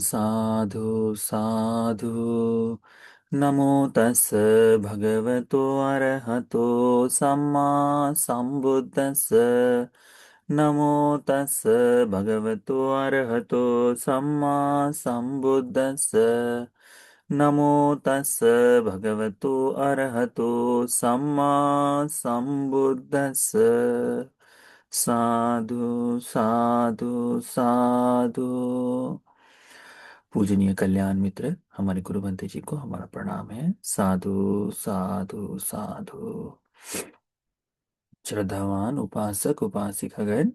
साधु साधु। नमो तस् भगवतो अरहतो सम्मा सम्बुद्दस्स। नमो तस् भगवतो अरहतो सम्मा सम्बुद्दस्स। नमो तस् भगवतो अरहतो सम्मा सम्बुद्दस्स। साधु साधु साधु। पूजनीय कल्याण मित्र हमारे गुरु बंते जी को हमारा प्रणाम है। साधु साधु साधु। श्रद्धावान उपासक उपासिकागण,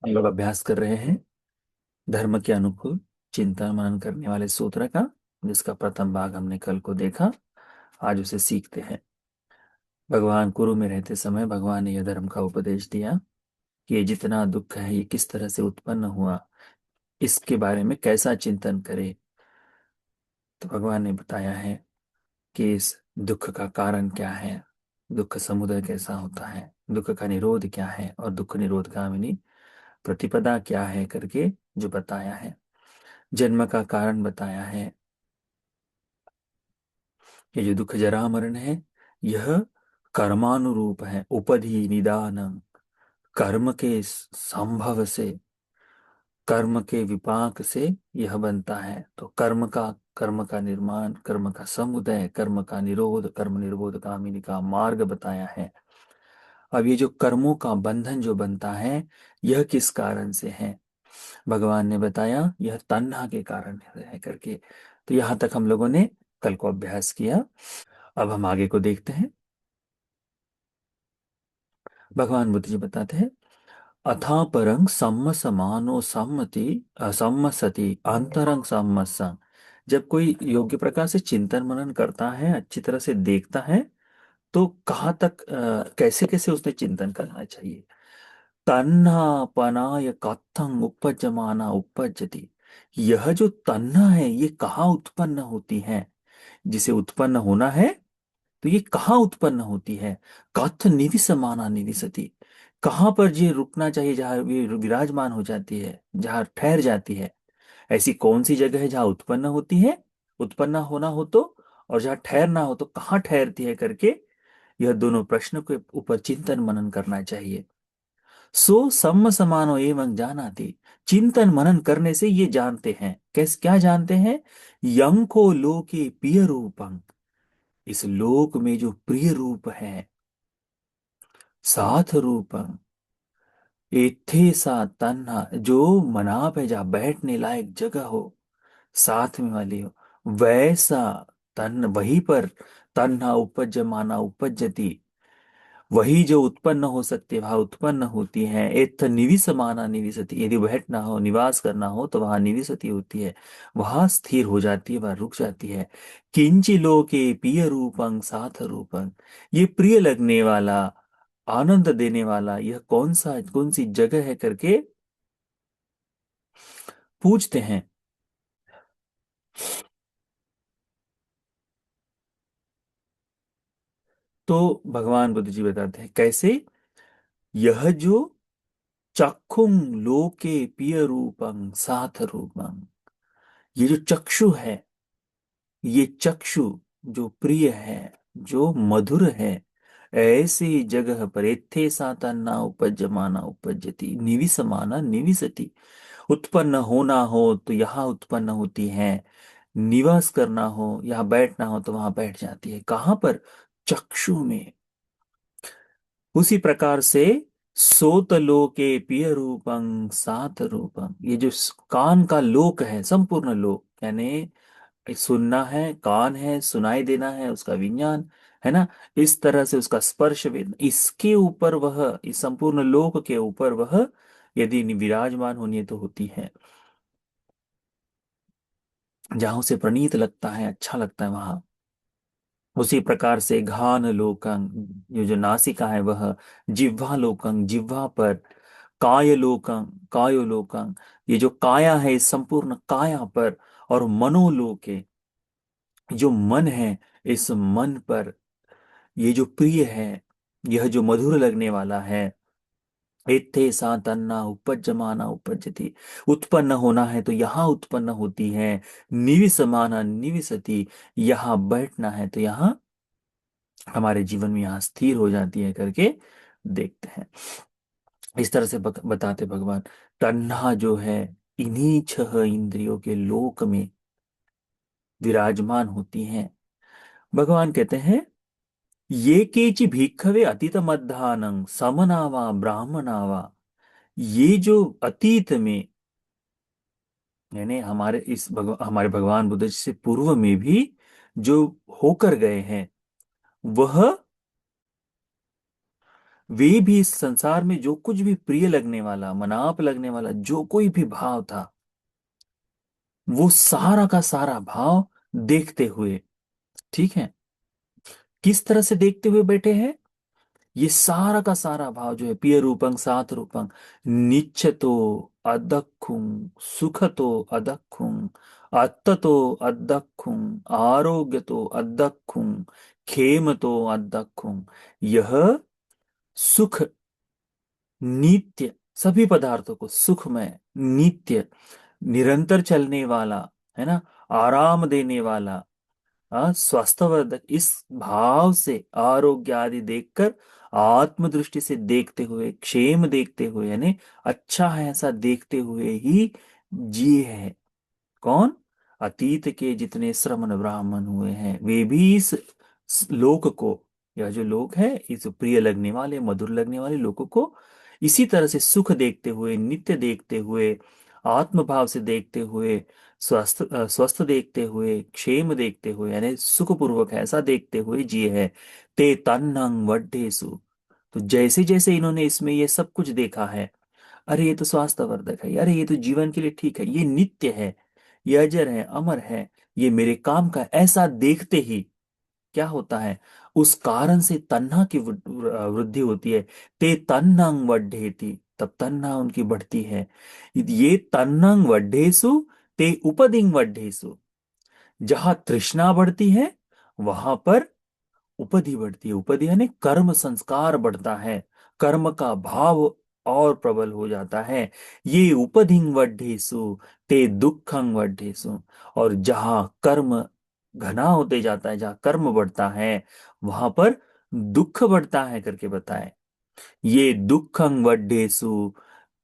हम लोग अभ्यास कर रहे हैं धर्म के अनुकूल चिंतन मनन करने वाले सूत्र का, जिसका प्रथम भाग हमने कल को देखा। आज उसे सीखते हैं। भगवान कुरु में रहते समय भगवान ने यह धर्म का उपदेश दिया कि ये जितना दुख है ये किस तरह से उत्पन्न हुआ, इसके बारे में कैसा चिंतन करे। तो भगवान ने बताया है कि इस दुख का कारण क्या है, दुख समुदय कैसा होता है, दुख का निरोध क्या है और दुख निरोध गामिनी प्रतिपदा क्या है करके जो बताया है। जन्म का कारण बताया है। ये जो दुख जरा मरण है यह कर्मानुरूप है। उपधि निदान, कर्म के संभव से, कर्म के विपाक से यह बनता है। तो कर्म का निर्माण, कर्म का समुदय, कर्म का निरोध, कर्म निरोध गामिनी का मार्ग बताया है। अब ये जो कर्मों का बंधन जो बनता है यह किस कारण से है, भगवान ने बताया यह तन्हा के कारण है करके। तो यहां तक हम लोगों ने कल को अभ्यास किया। अब हम आगे को देखते हैं। भगवान बुद्ध जी बताते हैं, अथा परंग सम्म समानो सम्मति असम्मसति अंतरंग सम्मसं। जब कोई योग्य प्रकार से चिंतन मनन करता है, अच्छी तरह से देखता है, तो कहाँ तक कैसे कैसे उसने चिंतन करना चाहिए। तन्ना पनाय कथं उपजमाना उपजति। यह जो तन्ना है ये कहाँ उत्पन्न होती है, जिसे उत्पन्न होना है तो ये कहाँ उत्पन्न होती है। कथ निविसमाना निविसति, कहाँ पर ये रुकना चाहिए, जहाँ ये विराजमान हो जाती है, जहाँ ठहर जाती है। ऐसी कौन सी जगह है जहाँ उत्पन्न होती है, उत्पन्न होना हो तो, और जहाँ ठहरना हो तो कहाँ ठहरती है करके यह दोनों प्रश्न के ऊपर चिंतन मनन करना चाहिए। सो सम्म समानो एवं जानाति। चिंतन मनन करने से ये जानते हैं, कैसे क्या जानते हैं। यं को लोके प्रिय रूपं, इस लोक में जो प्रिय रूप है, साथ रूपं एथे सा तन्हा, जो मनाप है, जहाँ बैठने लायक जगह हो, साथ में वाली हो, वैसा तन वहीं पर तन्हा उपज्यमाना उपज्यति, वही जो उत्पन्न हो सकती है वहां उत्पन्न होती है। एथ निविसमाना निविसति, यदि बैठना हो निवास करना हो तो वहां निविसति होती है, वहां स्थिर हो जाती है, वहां रुक जाती है। किंचि लोके प्रिय रूपं साथ रूपं, ये प्रिय लगने वाला, आनंद देने वाला यह कौन सी जगह है करके पूछते हैं। तो भगवान बुद्ध जी बताते हैं कैसे। यह जो चक्षुं लोके प्रिय रूपं साथ रूपं, ये जो चक्षु है, ये चक्षु जो प्रिय है, जो मधुर है, ऐसी जगह पर एथे सातान्ना उपज्यमाना उपज्यति निविसमाना निविसति, उत्पन्न होना हो तो यहाँ उत्पन्न होती है, निवास करना हो, यहाँ बैठना हो तो वहां बैठ जाती है। कहाँ पर, चक्षु में। उसी प्रकार से सोत लोके प्रिय रूपं सात रूपं, ये जो कान का लोक है, संपूर्ण लोक यानी सुनना है, कान है, सुनाई देना है, उसका विज्ञान है ना, इस तरह से उसका स्पर्श इसके ऊपर वह, इस संपूर्ण लोक के ऊपर वह यदि विराजमान होनी है तो होती है। जहां उसे प्रणीत लगता है, अच्छा लगता है वहां। उसी प्रकार से घान लोकं, ये जो नासिका है वह, जिह्वा लोकं, जिह्वा पर, काय लोकं, कायो लोकं, ये जो काया है इस संपूर्ण काया पर, और मनोलोके, जो मन है इस मन पर, ये जो प्रिय है, यह जो मधुर लगने वाला है, इत्थे सा तन्ना उपज्यमाना उपज्यति। उत्पन्न होना है तो यहाँ उत्पन्न होती है। निविसमाना निविसति, यहाँ बैठना है तो यहाँ हमारे जीवन में यहाँ स्थिर हो जाती है करके देखते हैं। इस तरह से बताते भगवान। तन्हा जो है इन्हीं छह इंद्रियों के लोक में विराजमान होती हैं। भगवान कहते हैं, ये केचि भिक्खवे अतीत मध्यान्ह समनावा ब्राह्मणावा। ये जो अतीत में, यानी हमारे हमारे भगवान बुद्ध जी से पूर्व में भी जो होकर गए हैं, वह वे भी इस संसार में जो कुछ भी प्रिय लगने वाला, मनाप लगने वाला जो कोई भी भाव था, वो सारा का सारा भाव देखते हुए, ठीक है, किस तरह से देखते हुए बैठे हैं। ये सारा का सारा भाव जो है, पिय रूपं सात रूपं, निच्छ तो अदक्षुं, सुख तो अदक्षुं, अत्त तो अदक्षुं, आरोग्य तो अदक्षुं, खेम तो अदक्षुं। यह सुख नित्य, सभी पदार्थों को सुखमय, नित्य, निरंतर चलने वाला, है ना, आराम देने वाला, स्वास्थ्यवर्धक, इस भाव से आरोग्य आदि देखकर, आत्म दृष्टि से देखते हुए, क्षेम देखते हुए, यानी अच्छा है ऐसा देखते हुए ही जिए है। कौन? अतीत के जितने श्रमण ब्राह्मण हुए हैं, वे भी इस लोक को, यह जो लोक है, इस प्रिय लगने वाले, मधुर लगने वाले लोक को इसी तरह से सुख देखते हुए, नित्य देखते हुए, आत्म भाव से देखते हुए, स्वस्थ देखते हुए, क्षेम देखते हुए, यानी सुखपूर्वक ऐसा देखते हुए जिए है। ते तन्नं वड्डेसु। तो जैसे जैसे इन्होंने इसमें ये सब कुछ देखा है, अरे ये तो स्वास्थ्यवर्धक है, अरे ये तो जीवन के लिए ठीक है, ये नित्य है, ये अजर है, अमर है, ये मेरे काम का, ऐसा देखते ही क्या होता है, उस कारण से तन्हा की वृद्धि होती है। ते तन्नं वड्ढेति, तब तन्हा उनकी बढ़ती है। ये तन्नं वड्ढेसु, ते उपदिंग वड्ढेसु। जहां तृष्णा बढ़ती है, वहां पर उपधि बढ़ती है। उपधि यानी कर्म संस्कार बढ़ता है, कर्म का भाव और प्रबल हो जाता है। ये उपधिंग वड्ढेसु, ते दुखंग वड्ढेसु। और जहां कर्म घना होते जाता है, जहां कर्म बढ़ता है, वहां पर दुख बढ़ता है करके बताए। ये दुखं वड्डेसु,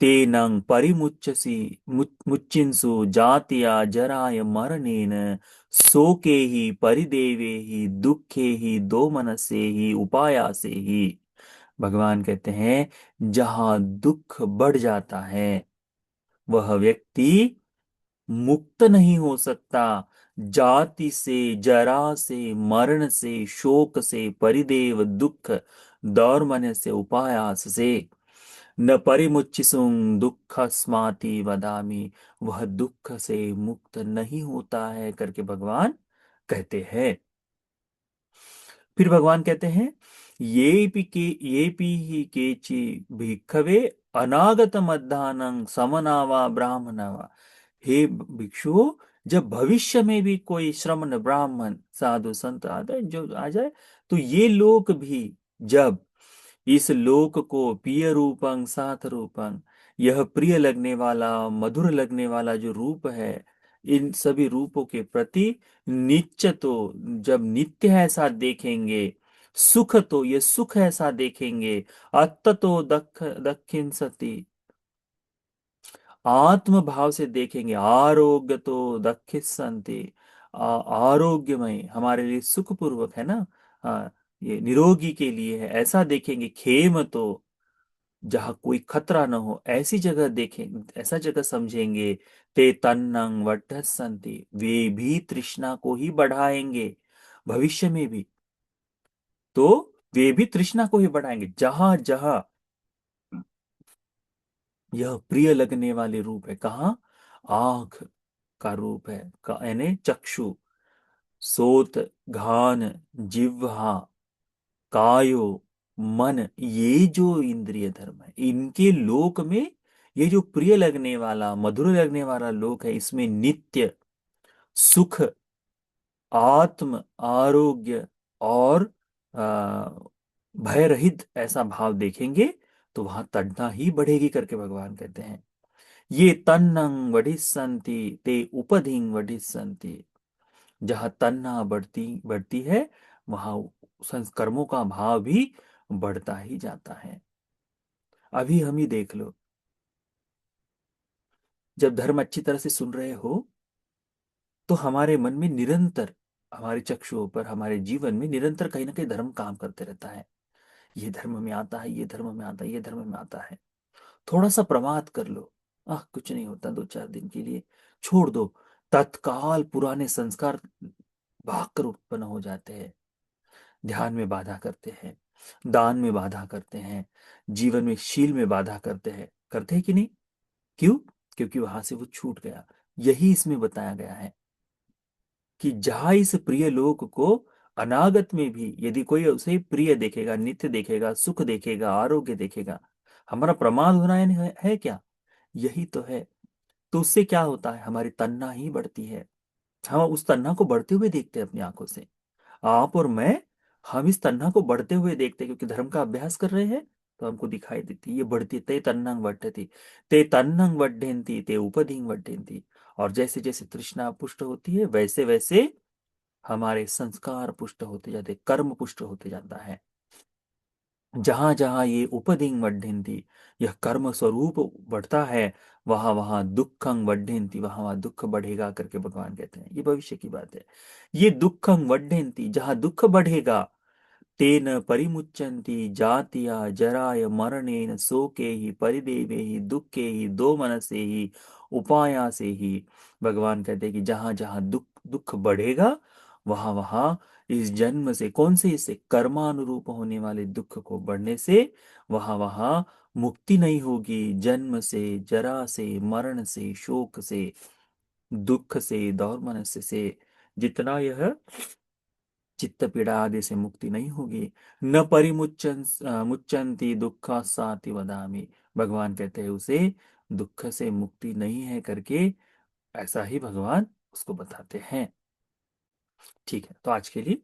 तेनं परिमुच्यसि, मुच्चिन्सु जातिया जराय मरणेन, शोके ही परिदेवे ही दुखे ही दो मनसे ही उपायासे ही। भगवान कहते हैं, जहां दुख बढ़ जाता है, वह व्यक्ति मुक्त नहीं हो सकता। जाति से, जरा से, मरण से, शोक से, परिदेव दुख, दौर्मन्य से, उपायास से, न परिमुच्चिसुं दुख स्माति वदामि। वह दुख से मुक्त नहीं होता है करके भगवान कहते हैं। फिर भगवान कहते हैं, ये पी ही केचि भिक्खवे अनागत मध्यान्ह समनावा ब्राह्मणवा। हे भिक्षु, जब भविष्य में भी कोई श्रमण ब्राह्मण साधु संत आदि जो आ जाए, तो ये लोग भी जब इस लोक को प्रिय रूपं साथ रूपं, यह प्रिय लगने वाला, मधुर लगने वाला जो रूप है, इन सभी रूपों के प्रति नित्य तो, जब नित्य ऐसा देखेंगे, सुख तो ये सुख ऐसा देखेंगे, अत्त तो दक्षिण सती, आत्म भाव से देखेंगे, आरोग्य तो दक्षित संति, आरोग्यमय हमारे लिए सुखपूर्वक है ना, ये निरोगी के लिए है, ऐसा देखेंगे। खेम तो जहाँ कोई खतरा न हो, ऐसी जगह देखें, ऐसा जगह समझेंगे। ते तन्नं वठस्सन्ति, वे भी तृष्णा को ही बढ़ाएंगे भविष्य में भी। तो वे भी तृष्णा को ही बढ़ाएंगे, जहां जहां यह प्रिय लगने वाले रूप है। कहाँ? आंख का रूप है, यानी चक्षु, सोत, घान, जिह्वा, कायो, मन, ये जो इंद्रिय धर्म है, इनके लोक में ये जो प्रिय लगने वाला, मधुर लगने वाला लोक है, इसमें नित्य सुख, आत्म, आरोग्य और आ, भय रहित ऐसा भाव देखेंगे, तो वहां तन्ना ही बढ़ेगी करके भगवान कहते हैं। ये तन्नं वढ़िस्सन्ति ते उपधिं वढ़िस्सन्ति। जहां तन्ना बढ़ती बढ़ती है, वहां संस्कर्मों का भाव भी बढ़ता ही जाता है। अभी हम ही देख लो, जब धर्म अच्छी तरह से सुन रहे हो तो हमारे मन में निरंतर, हमारे चक्षुओं पर, हमारे जीवन में निरंतर कहीं ना कहीं धर्म काम करते रहता है। ये धर्म में आता है, ये धर्म में आता है, ये धर्म में आता है। थोड़ा सा प्रमाद कर लो, कुछ नहीं होता, 2-4 दिन के लिए छोड़ दो, तत्काल पुराने संस्कार भागकर उत्पन्न हो जाते हैं। ध्यान में बाधा करते हैं, दान में बाधा करते हैं, जीवन में शील में बाधा करते हैं कि नहीं? क्यों? क्योंकि वहां से वो छूट गया। यही इसमें बताया गया है कि जहां इस प्रिय लोक को अनागत में भी यदि कोई उसे प्रिय देखेगा, नित्य देखेगा, सुख देखेगा, आरोग्य देखेगा, हमारा प्रमाद होना है क्या? यही तो है। तो उससे क्या होता है? हमारी तन्ना ही बढ़ती है। हम उस तन्ना को बढ़ते हुए देखते हैं अपनी आंखों से। आप और मैं, हम इस तन्ना को बढ़ते हुए देखते हैं, क्योंकि धर्म का अभ्यास कर रहे हैं। तो हमको दिखाई देती ये बढ़ती, ते तन्नंग वर्धति, ते तन्नंग वर्धन्ति, ते उपधिंग वर्धन्ति। और जैसे जैसे तृष्णा पुष्ट होती है, वैसे वैसे हमारे संस्कार पुष्ट होते जाते, कर्म पुष्ट होते जाता है। जहां जहां ये उपदिंग वर्धन्ति, यह कर्म स्वरूप बढ़ता है, वहां वहां दुखंग वर्धन्ति, वहां वहां दुख बढ़ेगा करके भगवान कहते हैं। ये भविष्य की बात है। ये दुखंग वर्धन्ति, जहां दुख बढ़ेगा, तेन परिमुच्यन्ति जातिया जराय मरणेन शोके ही परिदेवे ही दुखे ही दो मनसे ही उपाया से ही। भगवान कहते हैं कि जहां जहां दुख दुख बढ़ेगा, वहां वहां इस जन्म से, कौन से, इससे कर्मानुरूप होने वाले दुख को बढ़ने से, वहां वहां मुक्ति नहीं होगी। जन्म से, जरा से, मरण से, शोक से, दुख से, दौर्मनस्य से, जितना यह चित्त पीड़ा आदि से मुक्ति नहीं होगी। न परिमुच्यन मुच्यंती दुखा साति वदामि। भगवान कहते हैं उसे दुख से मुक्ति नहीं है करके, ऐसा ही भगवान उसको बताते हैं। ठीक है, तो आज के लिए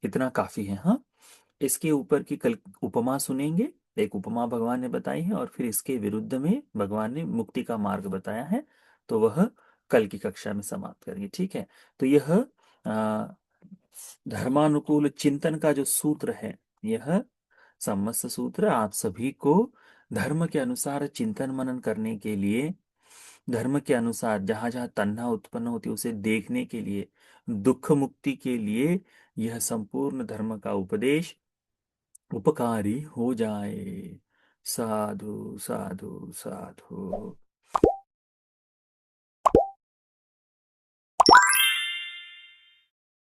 इतना काफी है। हाँ, इसके ऊपर की कल उपमा सुनेंगे। एक उपमा भगवान ने बताई है और फिर इसके विरुद्ध में भगवान ने मुक्ति का मार्ग बताया है। तो वह कल की कक्षा में समाप्त करेंगे। ठीक है, तो यह धर्मानुकूल चिंतन का जो सूत्र है, यह सम्मस्त सूत्र आप सभी को धर्म के अनुसार चिंतन मनन करने के लिए, धर्म के अनुसार जहां जहां तन्ना उत्पन्न होती है उसे देखने के लिए, दुख मुक्ति के लिए, यह संपूर्ण धर्म का उपदेश उपकारी हो जाए। साधु साधु साधु।